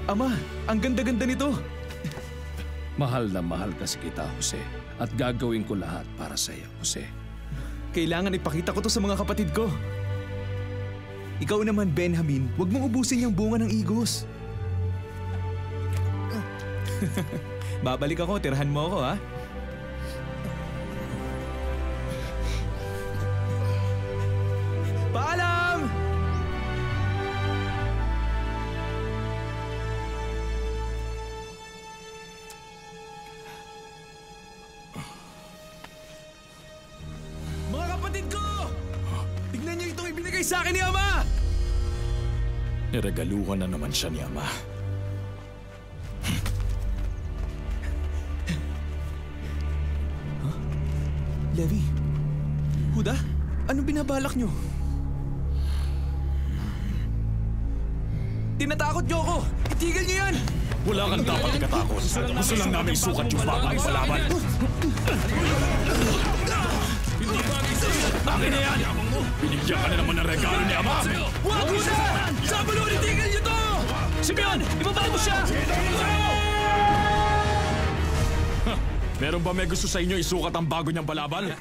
Ama, ang ganda-ganda nito. Mahal na mahal kasi kita, Jose. At gagawin ko lahat para sa iyo, Jose. Kailangan ipakita ko to sa mga kapatid ko. Ikaw naman, Benjamin, huwag mong ubusin yung bunga ng igos. Babalik ako, tirahan mo ako, ha? Paalam! Mga kapatid ko! Tignan niyo itong ibinigay sa akin ni Ama! Niregaluhan na naman siya ni Ama. Levi, Huda, anong binabalak niyo? Tinatakot niyo ako! Itigil niyo yan! Wala kang dapat ikatakot. Gusto lang namin sukat yung bagong palaban. Akin na yan! Binigyan ka na naman ng regalo ni Ama! Wag mo siya! Sabalo, itigil niyo to! Simeon! Ibaba mo siya! Meron ba may gusto sa inyo isukat ang bago niyang palaban? It's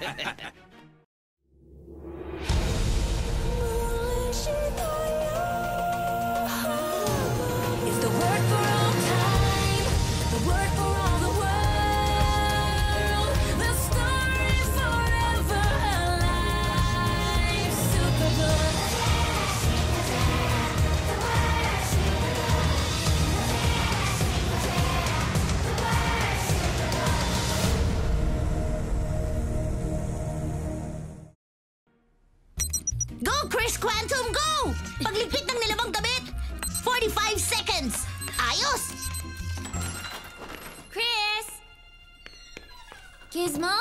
the word for all time, the word for all the world. The story forever alive. Superbook. Go, Chris Quantum, go! Pagligpit ng nilabang damit, 45 seconds. Ayos! Chris! Gizmo?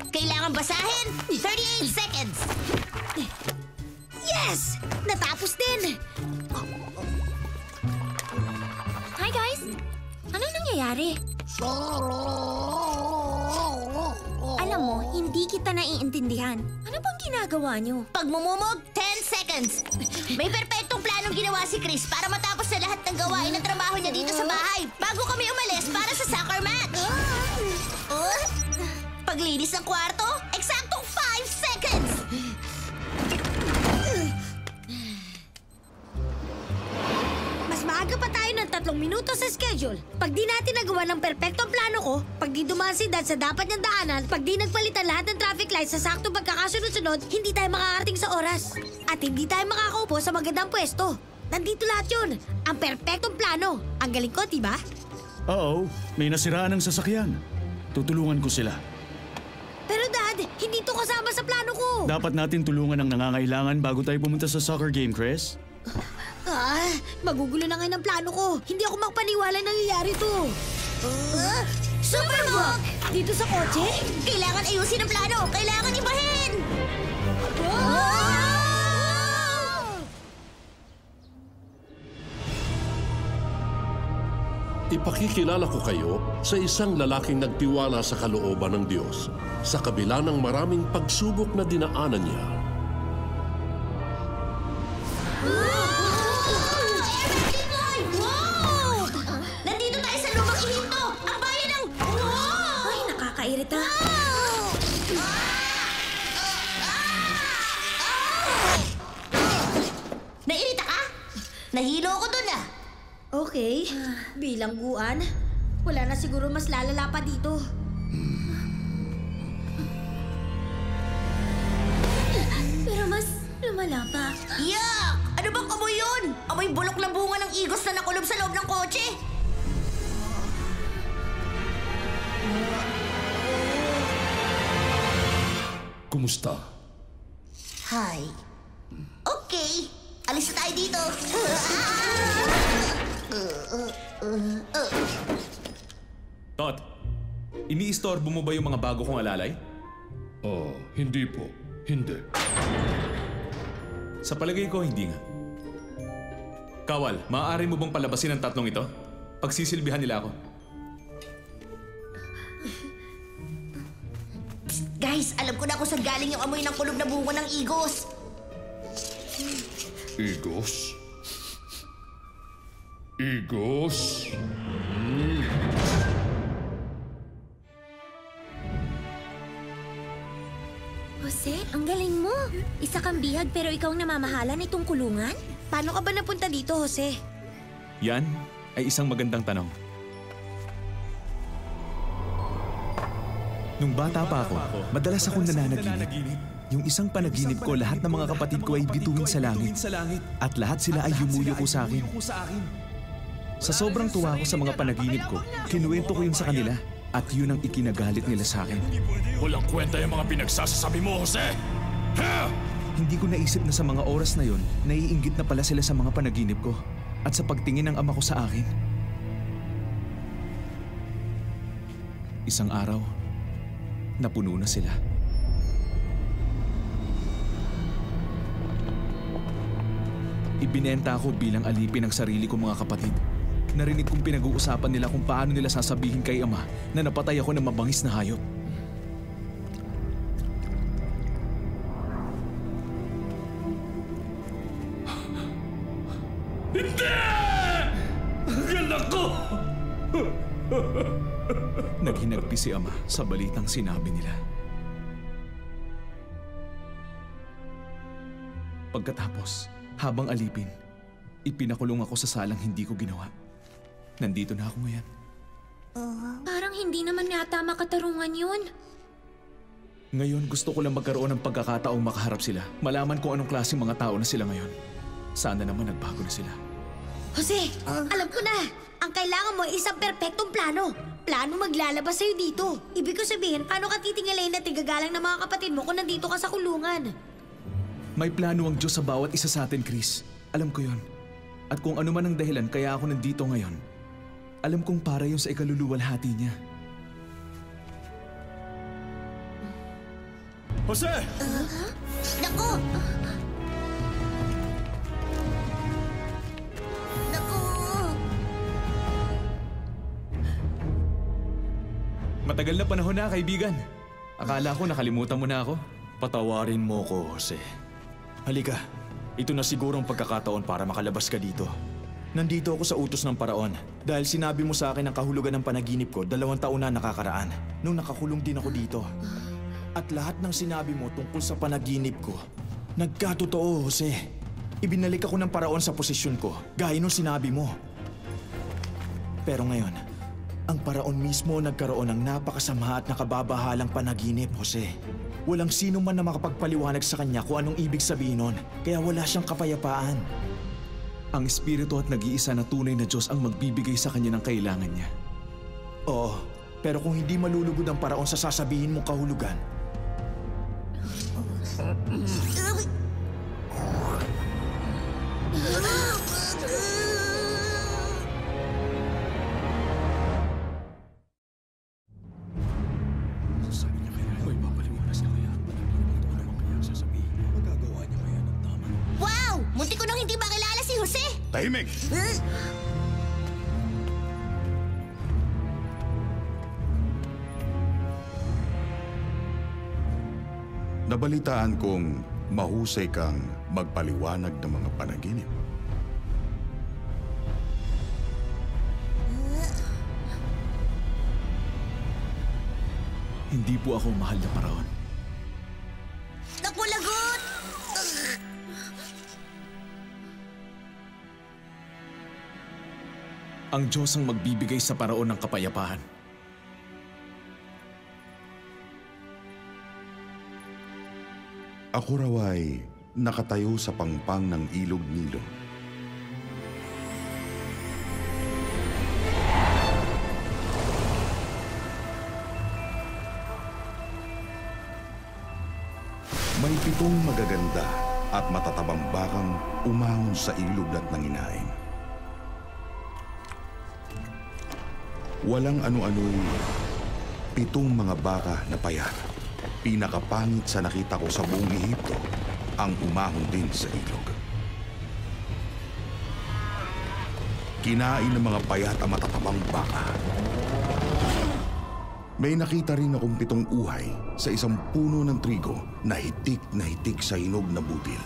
Kailangan basahin, 38 seconds. Yes! Natapos din. Hi guys! Anong nangyayari? Alam mo, hindi kita naiintindihan. Ano bang ginagawa niyo? Pagmumumog, 10 seconds. May perpektong planong ginawa si Chris para matapos na lahat ng gawain ng trabaho niya dito sa bahay bago kami umalis para sa soccer match. Paglinis ng kwarto, eksaktong 5 seconds. Mas maaga pa tayo ng 3 minuto sa schedule. Pag di natin nagawa ng perpektong plano ko, pag di dumaan si Dad sa dapat niyang daanan, pag di nagpalitan lahat ng traffic lights sa saktong pagkakasunod-sunod, hindi tayo makakarating sa oras. At hindi tayo makakaupo sa magandang pwesto. Nandito lahat yun. Ang perpektong plano. Ang galing ko, diba? Oo, may nasiraan ng sasakyan. Tutulungan ko sila. Pero Dad, hindi to kasama sa plano ko. Dapat natin tulungan ang nangangailangan bago tayo pumunta sa soccer game, Chris. Magugulo na ngayon ang plano ko. Hindi ako makapaniwala na nangyayari to. Superbook! Dito sa kotse? Kailangan ayusin ang plano. Kailangan ibahin! Ipakikilala ko kayo sa isang lalaking nagtiwala sa kalooban ng Diyos sa kabila ng maraming pagsubok na dinaanan niya. Wow! Nandito tayo sa lumang ihinto! Ang bayan ng... Wow! Ay, nakakairita. Nairita ka? Nahilo ko dun ah! Okay, bilangguan. Wala na siguro mas lalala pa dito. Pero mas lumala pa. Yuck! Ano bang amoy yun? Amoy bulok na bunga ng igos na nakulob sa loob ng kotse? Kumusta? Hi. Okay. Alis na tayo dito. Tot, iniistorbo mo ba yung mga bago kong alalay? Oh, hindi po. Hindi. Sa palagay ko, hindi nga. Kawal, maaari mo bang palabasin ang tatlong ito? Pagsisilbihan nila ako. Guys, alam ko na kung saan galing yung amoy ng kulob na bunga ng igos. Igos? Igos? Jose, ang galing mo. Isa kang bihag pero ikaw ang namamahala nitong kulungan? Paano ka ba napunta dito, Jose? Yan ay isang magandang tanong. Nung bata pa ako, madalas akong nananaginip. Yung isang panaginip ko, lahat ng mga kapatid ko ay bituin sa langit. At lahat sila ay yumuyo ko sa akin. Sa sobrang tuwa ko sa mga panaginip ko, kinuwento ko yun sa kanila. At yun ang ikinagalit nila sa akin. Walang kwenta yung mga pinagsasasabi mo, Jose! Ha? Hindi ko naisip na sa mga oras na yon, naiinggit na pala sila sa mga panaginip ko. At sa pagtingin ng ama ko sa akin. Isang araw, napuno na sila. Ibinenta ako bilang alipin ng sarili kong mga kapatid. Narinig kong pinag-uusapan nila kung paano nila sasabihin kay ama na napatay ako ng mabangis na hayop. Hindi! Ang anak ko! Naghinagpi si ama sa balitang sinabi nila. Pagkatapos, habang alipin, ipinakulong ako sa salang hindi ko ginawa. Nandito na ako ngayon. Parang hindi naman yata makatarungan yun. Ngayon gusto ko lang magkaroon ng pagkakataong makaharap sila. Malaman kung anong klaseng mga tao na sila ngayon. Sana naman nagbago na sila. Jose, alam ko na. Ang kailangan mo ay isang perpektong plano. Plano maglalabas sa'yo dito. Ibig ko sabihin, paano ka titingalain at tigagalang ng mga kapatid mo kung nandito ka sa kulungan? May plano ang Diyos sa bawat isa sa atin, Chris. Alam ko yon. At kung ano man ang dahilan kaya ako nandito ngayon, alam kong para yun sa ikaluluwalhati niya. Jose! Naku! Naku! Matagal na panahon na, kaibigan. Akala ko nakalimutan mo na ako. Patawarin mo ko, Jose. Halika, ito na siguro ang pagkakataon para makalabas ka dito. Nandito ako sa utos ng paraon dahil sinabi mo sa akin ang kahulugan ng panaginip ko 2 taon na nakakaraan nung nakakulong din ako dito. At lahat ng sinabi mo tungkol sa panaginip ko, nagkatotoo, Jose. Ibinalik ako ng paraon sa posisyon ko, gaya nung sinabi mo. Pero ngayon, ang paraon mismo nagkaroon ng napakasama at nakababahalang panaginip, Jose. Walang sino man na makapagpaliwanag sa kanya kung anong ibig sabihin nun, kaya wala siyang kapayapaan. Ang Espiritu at nag-iisa na tunay na Diyos ang magbibigay sa kanya ng kailangan niya. Oo, pero kung hindi malulugod ang paraon sa sasabihin mong kahulugan, Wow! Munti ko nang hindi makilala si Jose! Tahimik! Nabalitaan kong mahusay kang magpaliwanag ng mga panaginip. Hindi po ako mahal na paraon. Naku, lagot! Ang Diyos ang magbibigay sa paraon ng kapayapaan. Ako raw ay nakatayo sa pangpang ng ilog Nilo. May 7 magaganda at matatabang bakang umangon sa ilog at nanginain. Walang ano-ano'y 7 mga baka na payat. Pinakapangit sa nakita ko sa buong Ehipto ang umahon din sa ilog. Kinain ng mga payat ang matatabang baka. May nakita rin akong 7 uhay sa isang puno ng trigo na hitik sa hinog na butil.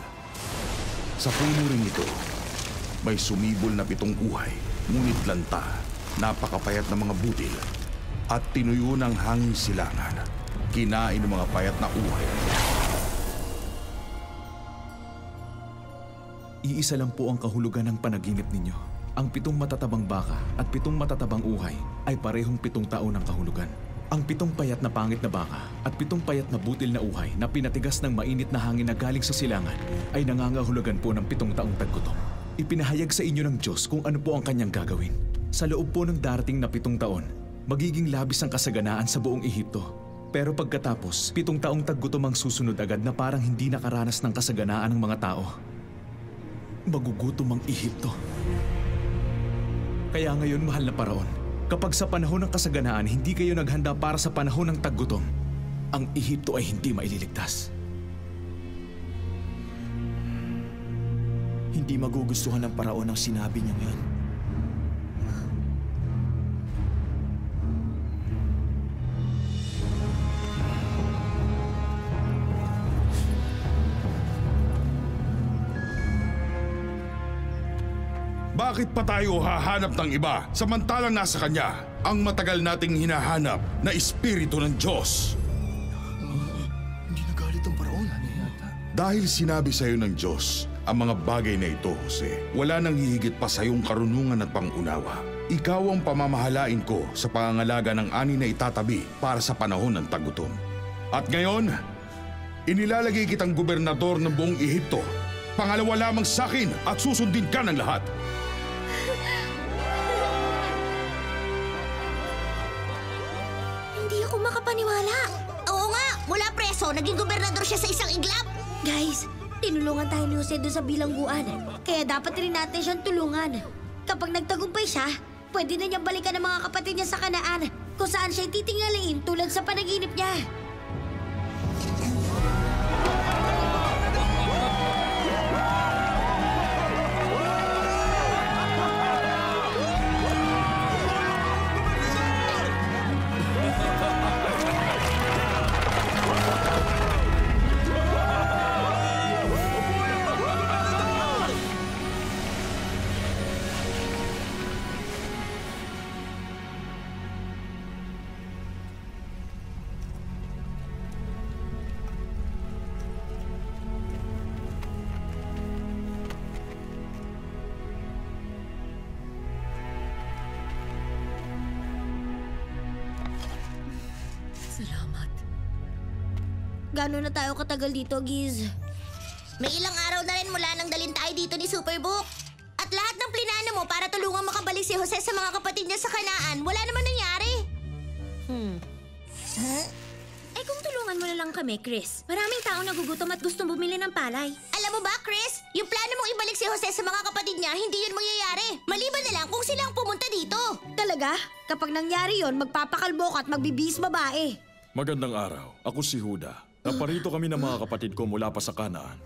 Sa puno rin ito, may sumibol na 7 uhay Ngunit lanta, napakapayat na mga butil at tinuyo ng hangin silangan. Kinain ng mga payat na uhay. Iisa lang po ang kahulugan ng panaginip ninyo. Ang 7 matatabang baka at 7 matatabang uhay ay parehong 7 taon ng kahulugan. Ang 7 payat na pangit na baka at 7 payat na butil na uhay na pinatigas ng mainit na hangin na galing sa silangan ay nangangahulugan po ng 7 taong taggutom. Ipinahayag sa inyo ng Diyos kung ano po ang kanyang gagawin. Sa loob po ng darating na 7 taon, magiging labis ang kasaganaan sa buong Ehipto. Pero pagkatapos, 7 taong taggutom ang susunod agad na parang hindi nakaranas ng kasaganaan ng mga tao. Magugutom ang Ehipto. Kaya ngayon, mahal na Paraon, kapag sa panahon ng kasaganaan hindi kayo naghanda para sa panahon ng taggutom, ang Ehipto ay hindi maililigtas. Hindi magugustuhan ng Paraon ang sinabi niyang yan. Bakit pa tayo hahanap ng iba samantalang nasa kanya ang matagal nating hinahanap na Espiritu ng Diyos? Hindi nagalit ang Paraon. Dahil sinabi sa iyo ng Diyos ang mga bagay na ito, Jose, wala nang hihigit pa sa iyong karunungan at pangunawa. Ikaw ang pamamahalain ko sa pangangalaga ng ani na itatabi para sa panahon ng tagutom. At ngayon, inilalagay kitang gobernador ng buong Ehipto. Pangalawa lamang sa akin at susundin ka ng lahat. Hindi ako makapaniwala. Oo nga, mula preso, naging gobernador siya sa isang iglap. Guys, tinulungan tayo ni Jose doon sa bilangguan. Kaya dapat rin natin siyang tulungan. Kapag nagtagumpay siya, pwede na niyang balikan ang mga kapatid niya sa Kanaan kung saan siya titingalain tulad sa panaginip niya. Gano'n na tayo katagal dito, Giz? May ilang araw na rin mula nang dalhin tayo dito ni Superbook. At lahat ng plinano mo para tulungan makabalik si Jose sa mga kapatid niya sa Kanaan, wala naman nangyari. Eh kung tulungan mo na lang kami, Chris. Maraming tao nagugutom at gustong bumili ng palay. Alam mo ba, Chris? Yung plano mong ibalik si Jose sa mga kapatid niya, hindi yun mangyayari. Maliban na lang kung silang pumunta dito. Talaga? Kapag nangyari yon, magpapakalbo ka at magbibihis babae. Magandang araw. Ako si Huda. Naparito kami ng mga kapatid ko mula pa sa Kanaan.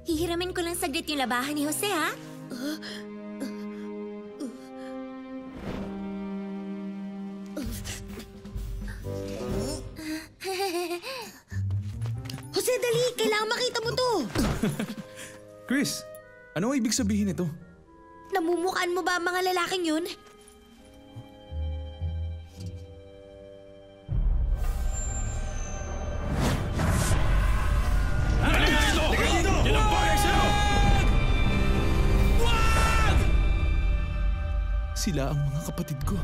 Hihiramin ko lang saglit yung labahan ni Jose, ha? Jose, dali! Kailangan makita mo to! Chris, ano ang ibig sabihin nito? Namumukhaan mo ba ang mga lalaking yun? Sila ang mga kapatid ko.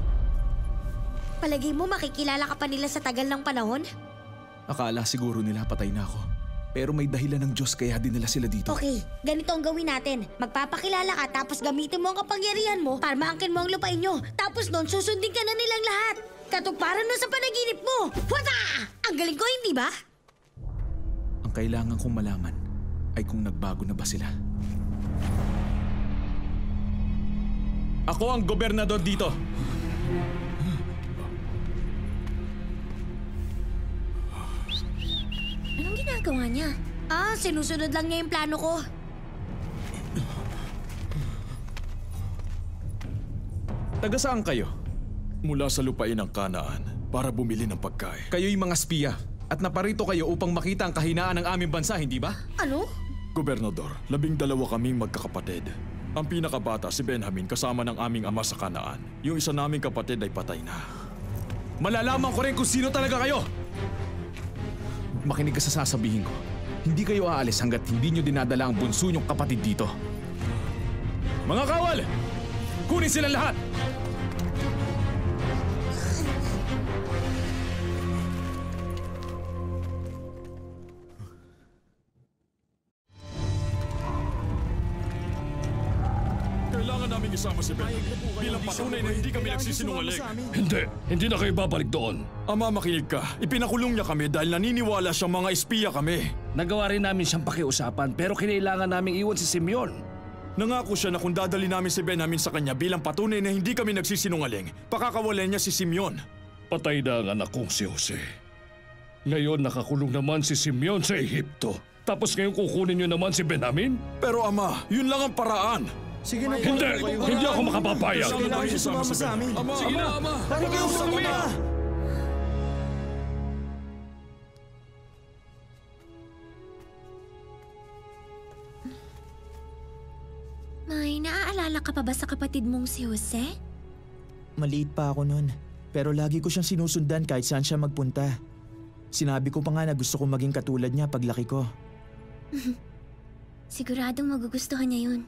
Palagay mo makikilala ka pa nila sa tagal ng panahon? Akala siguro nila patay na ako. Pero may dahilan ng Diyos kaya dinala sila dito. Okay, ganito ang gawin natin. Magpapakilala ka tapos gamitin mo ang kapangyarihan mo para maangkin mo ang lupain nyo. Tapos noon susundin ka na nilang lahat. Katuparan mo sa panaginip mo. Wata! Ang galing ko, hindi ba? Ang kailangan kong malaman ay kung nagbago na ba sila. Ako ang gobernador dito. Anong ginagawa niya? Sinusunod lang niya yung plano ko. Taga saan kayo? Mula sa lupain ng Kanaan para bumili ng pagkain. Kayo'y mga spiya at naparito kayo upang makita ang kahinaan ng aming bansa, hindi ba? Ano? Gobernador, 12 kaming magkakapatid. Ang pinakabata, si Benjamin, kasama ng aming ama sa Kanaan. Yung isa naming kapatid ay patay na. Malalaman ko rin kung sino talaga kayo! Makinig ka sa sasabihin ko. Hindi kayo aalis hanggat hindi nyo dinadala ang bunso nyong kapatid dito. Mga kawal! Kunin sila lahat! Kailangan namin isama si Ben bilang patunay na hindi kami nagsisinungaling. Hindi na kayo babalik doon. Ama, makinig ka. Ipinakulong niya kami dahil naniniwala siyang mga espiya kami. Nagawa rin namin siyang pakiusapan pero kinailangan naming iwan si Simeon. Nangako siya na kung dadali namin si Benjamin sa kanya bilang patunay na hindi kami nagsisinungaling, pakakawalan niya si Simeon. Patay na ang anak kong si Jose. Ngayon nakakulong naman si Simeon sa Ehipto. Tapos ngayon kukunin niyo naman si Benjamin? Pero ama, yun lang ang paraan. Sige na, Hindi ako makapapayag. Kailangan siya sumama sa amin. Sige na, ama. Pakiusap mo na! May naaalala ka pa ba sa kapatid mong si Jose? Maliit pa ako noon, pero lagi ko siyang sinusundan kahit saan siya magpunta. Sinabi ko pa nga na gusto kong maging katulad niya paglaki ko. Siguradong magugustuhan niya yun.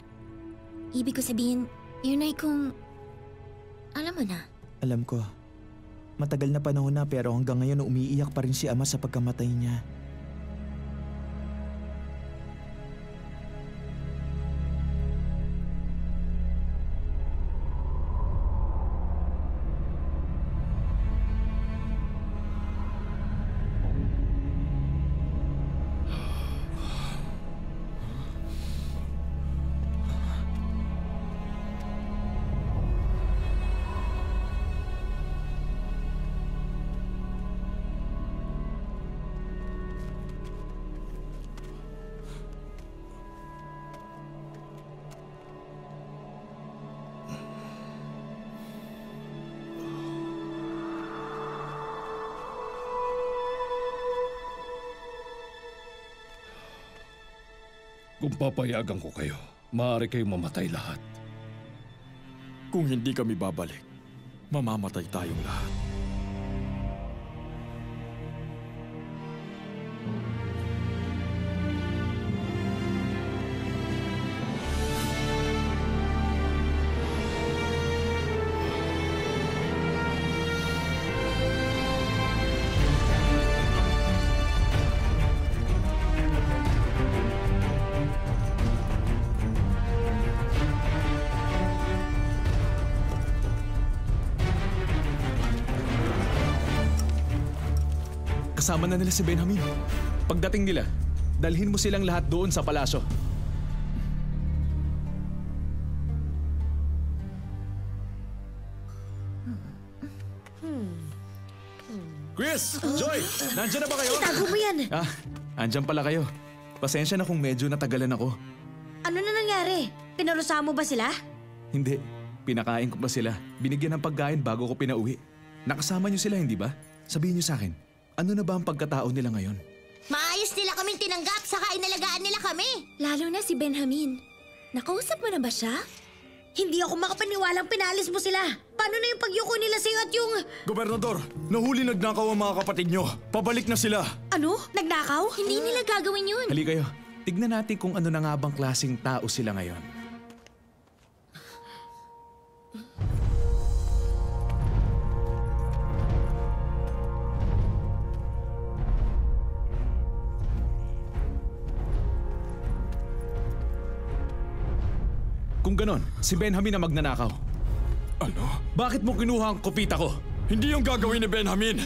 Ibig ko sabihin, yun ay kung... Alam mo na. Alam ko. Matagal na panahon na pero hanggang ngayon umiiyak pa rin si ama sa pagkamatay niya. Kung papayagan ko kayo, maaari kayong mamatay lahat. Kung hindi kami babalik, mamamatay tayong lahat. Kasama na nila si Benjamin. Pagdating nila, dalhin mo silang lahat doon sa palasyo. Chris! Joy! Nandiyan na ba kayo? Itago mo yan! Andyan pala kayo. Pasensya na kung medyo natagalan ako. Ano na nangyari? Pinarusahan mo ba sila? Hindi. Pinakain ko pa sila. Binigyan ng pagkain bago ko pinauwi. Nakasama niyo sila, hindi ba? Sabihin niyo sa akin, ano na ba ang pagkatao nila ngayon? Maayos nila kaming tinanggap, saka inalagaan nila kami. Lalo na si Benjamin. Nakausap mo na ba siya? Hindi ako makapaniwalang pinalis mo sila. Paano na yung pagyuko nila sa'yo at yung... Gobernador, nahuli nagnakaw ang mga kapatid nyo. Pabalik na sila. Ano? Nagnakaw? Hindi nila gagawin yun. Hali kayo. Tignan natin kung ano na nga bang klaseng tao sila ngayon. Kung ganon, si Benjamin na magnanakaw. Ano? Bakit mo kinuha ang kopita ko? Hindi yung gagawin ni Benjamin.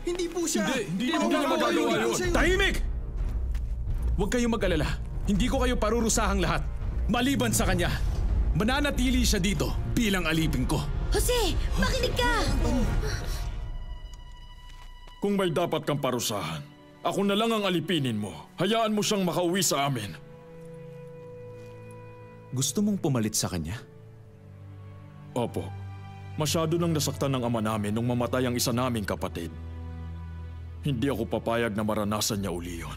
Hindi po siya. Hindi mo magagawa yun. Tahimik! Huwag kayong mag-alala. Hindi ko kayo parurusahang lahat. Maliban sa kanya, mananatili siya dito bilang alipin ko. Jose, makinig ka! Kung may dapat kang parusahan, ako na lang ang alipinin mo. Hayaan mo siyang makauwi sa amin. Gusto mong pumalit sa kanya? Opo. Masyado nang nasaktan ng ama namin nung mamatay ang isa naming kapatid. Hindi ako papayag na maranasan niya uli yun.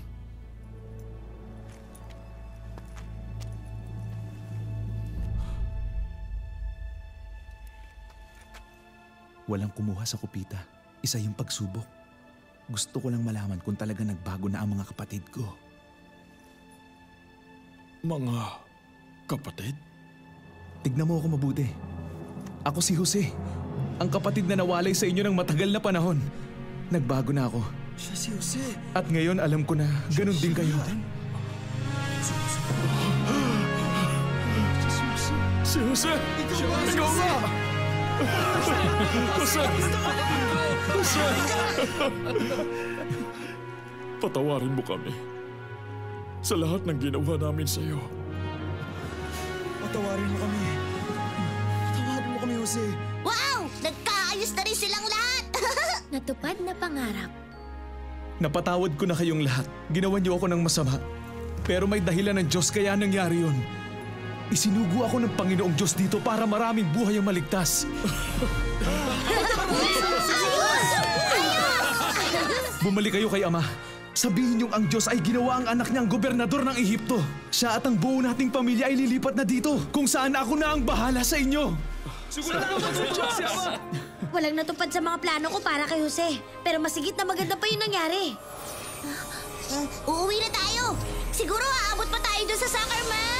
Walang kumuha sa kupita. Isa yung pagsubok. Gusto ko lang malaman kung talaga nagbago na ang mga kapatid ko. Mga kapatid? Tignan mo ako mabuti. Ako si Jose. Ang kapatid na nawalay sa inyo ng matagal na panahon. Nagbago na ako. Siya si Jose. At ngayon alam ko na ganun din kayo. Si Jose! Ikaw nga! Jose! Jose! Patawarin mo kami sa lahat ng ginawa namin sa iyo. Patawarin mo kami. Patawarin mo kami, Jose. Wow! Nagkaayos na rin silang lahat! Natupad na pangarap. Napatawad ko na kayong lahat. Ginawa niyo ako ng masama. Pero may dahilan ng Diyos kaya nangyari yun. Isinugo ako ng Panginoong Diyos dito para maraming buhay ang maligtas. Bumalik kayo kay Ama. Sabihin niyong ang Diyos ay ginawa ang anak niyang gobernador ng Ehipto. Siya at ang buo nating pamilya ay lilipat na dito, kung saan ako na ang bahala sa inyo. Sigurado ka sa Diyos, si Ama! Walang natupad sa mga plano ko para kay Jose. Pero masigit na maganda pa yung nangyari. Uuwi na tayo! Siguro aabot pa tayo doon sa soccer match!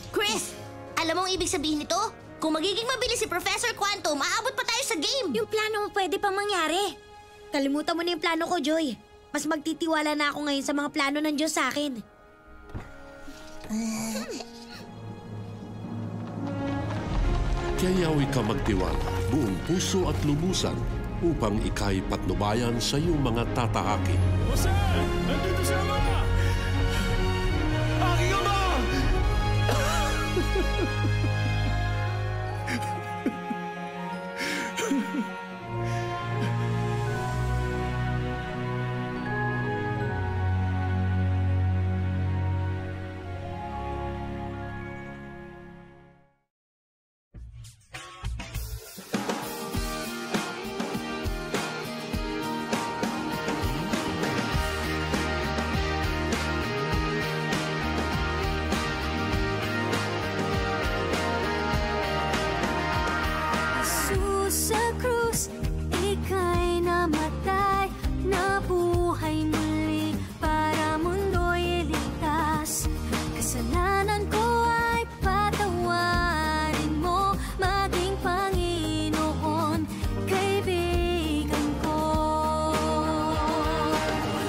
Chris! Alam mo ang ibig sabihin nito? Kung magiging mabilis si Professor Quantum, aabot pa tayo sa game! Yung plano mo pwede pang mangyari. Kalimutan mo na yung plano ko, Joy. Mas magtitiwala na ako ngayon sa mga plano ng Diyos sa akin. Kayaw ka magtiwala, buong puso at lubusan upang ikay patnubayan sa iyong mga tatahakin. Jose! Nandito si Ama! Aking Ama! Jesus sa krus, ika'y namatay, nabuhay muli para mundo'y iligtas. Kasalanan ko ay patawarin mo, maging Panginoon, kaibigan ko.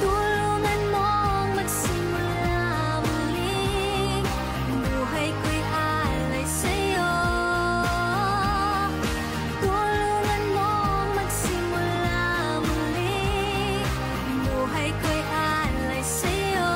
Tulungan mong magsimula muli, ang buhay ko'y alay sa'yo. Tulungan mong magsimula muli, ang buhay ko'y alay sa'yo.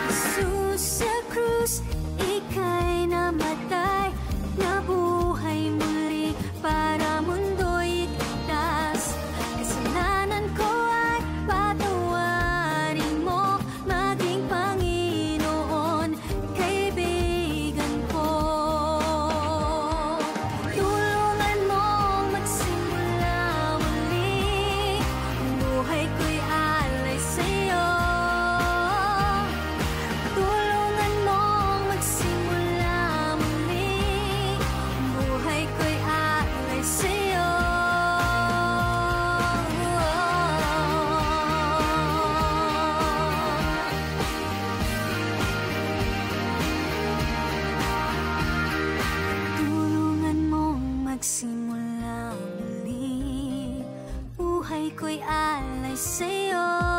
Jesus sa krus, ika'y namatay, nabuhay muli para mundo'y iligtas. Kasalanan ko ay patawarin mo, maging Panginoon, kaibigan ko. Tulungan mong magsimula muli, ang buhay ko'y alay sa'yo. Tulungan mong magsimula muli, ang buhay ko'y alay sa'yo. Tulungan mong magsimula muli, buhay ko'y alay sa'yo.